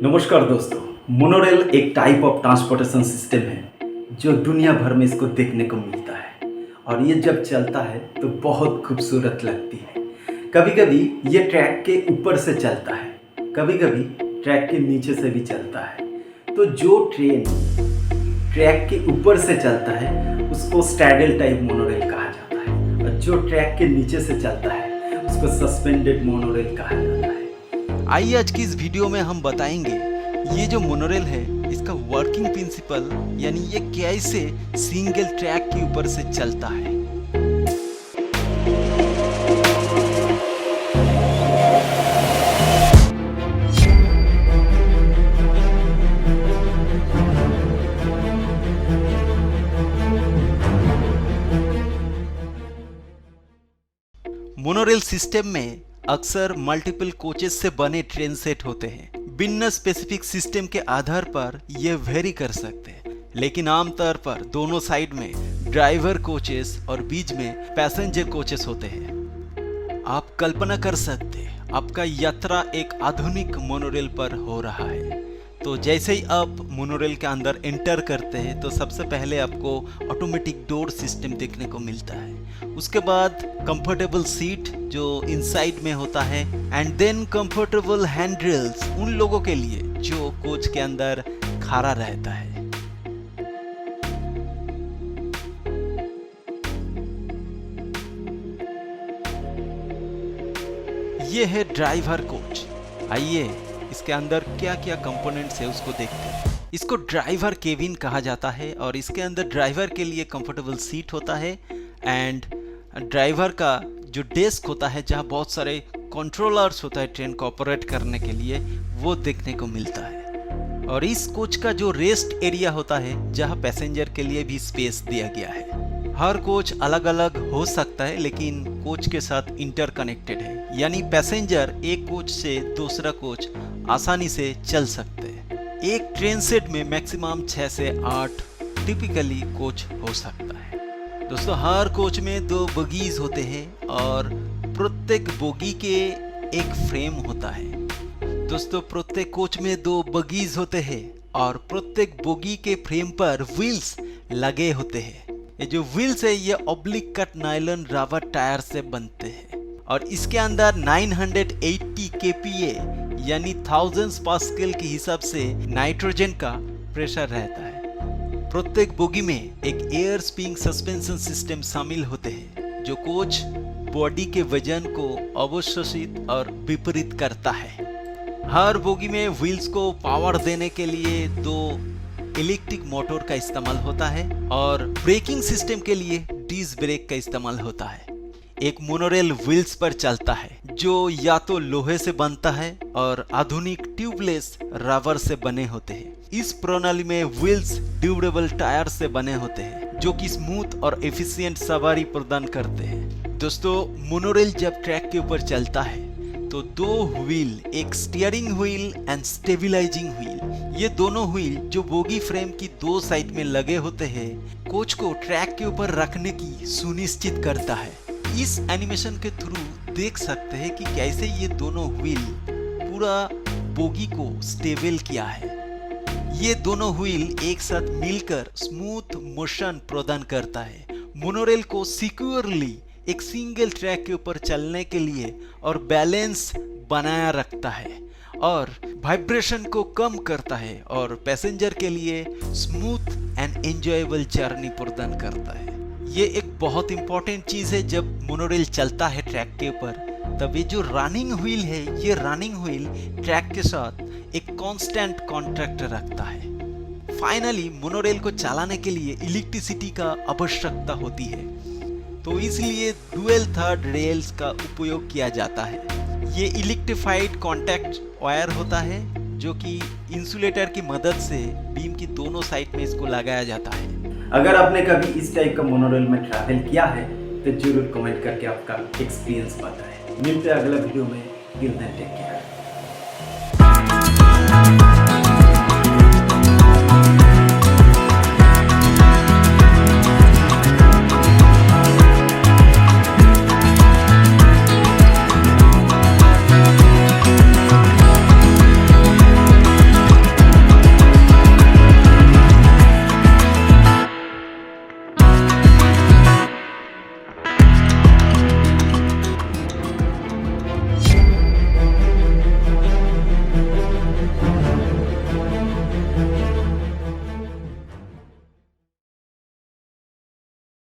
नमस्कार दोस्तों। मोनोरेल एक टाइप ऑफ ट्रांसपोर्टेशन सिस्टम है जो दुनिया भर में इसको देखने को मिलता है और ये जब चलता है तो बहुत खूबसूरत लगती है। कभी कभी ये ट्रैक के ऊपर से चलता है, कभी कभी ट्रैक के नीचे से भी चलता है। तो जो ट्रेन ट्रैक के ऊपर से चलता है उसको स्ट्रैडल टाइप मोनोरेल कहा जाता है और जो ट्रैक के नीचे से चलता है उसको सस्पेंडेड मोनोरेल कहा जाता है। आइए आज की इस वीडियो में हम बताएंगे ये जो मोनोरेल है इसका वर्किंग प्रिंसिपल, यानी ये कैसे सिंगल ट्रैक के ऊपर से चलता है। मोनोरेल सिस्टम में अक्सर मल्टीपल कोचेस से बने ट्रेन सेट होते हैं। भिन्न स्पेसिफिक सिस्टम के आधार पर यह वेरी कर सकते हैं, लेकिन आमतौर पर दोनों साइड में ड्राइवर कोचेस और बीच में पैसेंजर कोचेस होते हैं। आप कल्पना कर सकते हैं आपका यात्रा एक आधुनिक मोनोरेल पर हो रहा है। तो जैसे ही आप मोनोरेल के अंदर एंटर करते हैं तो सबसे पहले आपको ऑटोमेटिक डोर सिस्टम देखने को मिलता है। उसके बाद कंफर्टेबल सीट जो इनसाइड में होता है, एंड देन कंफर्टेबल हैंडरेल्स उन लोगों के लिए जो कोच के अंदर खड़ा रहता है। ये है ड्राइवर कोच। आइए इसके अंदर क्या क्या कंपोनेंट्स है उसको देखते हैं। इसको ड्राइवर केबिन कहा जाता है और इसके अंदर ड्राइवर के लिए कंफर्टेबल सीट होता है एंड ड्राइवर का जो डेस्क होता है जहाँ बहुत सारे कंट्रोलर्स होता है ट्रेन को ऑपरेट करने के लिए, वो देखने को मिलता है। और इस कोच का जो रेस्ट एरिया होता है जहाँ पैसेंजर के लिए भी स्पेस दिया गया है। हर कोच अलग अलग हो सकता है लेकिन कोच के साथ इंटरकनेक्टेड है, यानी पैसेंजर एक कोच से दूसरा कोच आसानी से चल सकते हैं। एक ट्रेन सेट में मैक्सिमम 6 से 8 टिपिकली कोच हो सकता है। दोस्तों, हर कोच में 2 बोगीज होते हैं और प्रत्येक बोगी के एक फ्रेम होता है। दोस्तों, प्रत्येक कोच में 2 बोगीज होते हैं और प्रत्येक बोगी के फ्रेम पर व्हील्स लगे होते हैं। ये जो व्हील्स है ये oblique cut nylon rubber tyre से बनते हैं और इसके अंदर 980 kPa यानी 1000 पास्कल के हिसाब से नाइट्रोजन का प्रेशर रहता है। प्रत्येक बोगी में एक एयर स्प्रिंग सस्पेंशन सिस्टम शामिल होते हैं जो कोच बॉडी के वजन को अवशोषित और विपरीत करता है। हर बोगी में व्हील्स को पावर देने के लिए 2 इलेक्ट्रिक मोटर का इस्तेमाल होता है और ब्रेकिंग सिस्टम के लिए डिस्क ब्रेक का इस्तेमाल होता है। एक मोनोरेल व्हील्स पर चलता है जो या तो लोहे से बनता है और आधुनिक ट्यूबलेस रबर से बने होते हैं। इस प्रणाली में व्हील्स ड्यूरेबल टायर से बने होते हैं जो कि स्मूथ और एफिशिएंट सवारी प्रदान करते हैं। दोस्तों, मोनोरेल जब ट्रैक के ऊपर चलता है तो 2 व्हील, एक steering wheel and stabilising wheel, ये दोनों व्हील जो बोगी फ्रेम की 2 साइड में लगे होते हैं कोच को ट्रैक के ऊपर रखने की सुनिश्चित करता है। इस एनिमेशन के थ्रू देख सकते हैं कि कैसे ये दोनों व्हील पूरा बोगी को स्टेबल किया है। ये दोनों व्हील एक साथ मिलकर स्मूथ मोशन प्रदान करता है, मोनोरेल को सिक्योरली एक सिंगल ट्रैक के ऊपर चलने के लिए और बैलेंस बनाया रखता है और वाइब्रेशन को कम करता है और पैसेंजर के लिए स्मूथ एंड एंजॉयबल जर्नी प्रदान करता है। ये एक बहुत इंपॉर्टेंट चीज है जब मोनोरेल चलता है ट्रैक के ऊपर। तब ये जो रनिंग व्हील है, ये रनिंग व्हील ट्रैक के साथ एक कांस्टेंट कॉन्ट्रैक्ट रखता है। फाइनली मोनोरेल को चलाने के लिए इलेक्ट्रिसिटी का आवश्यकता होती है, तो इसलिए डुअल थर्ड रेल्स का उपयोग किया जाता है। ये इलेक्ट्रिफाइड कॉन्टैक्ट वायर होता है जो कि इंसुलेटर की मदद से बीम की दोनों साइड में इसको लगाया जाता है। अगर आपने कभी इस टाइप का मोनोरेल में ट्रैवल किया है तो जरूर कमेंट करके आपका एक्सपीरियंस बताएं। मिलते हैं अगला वीडियो में। Till then take care.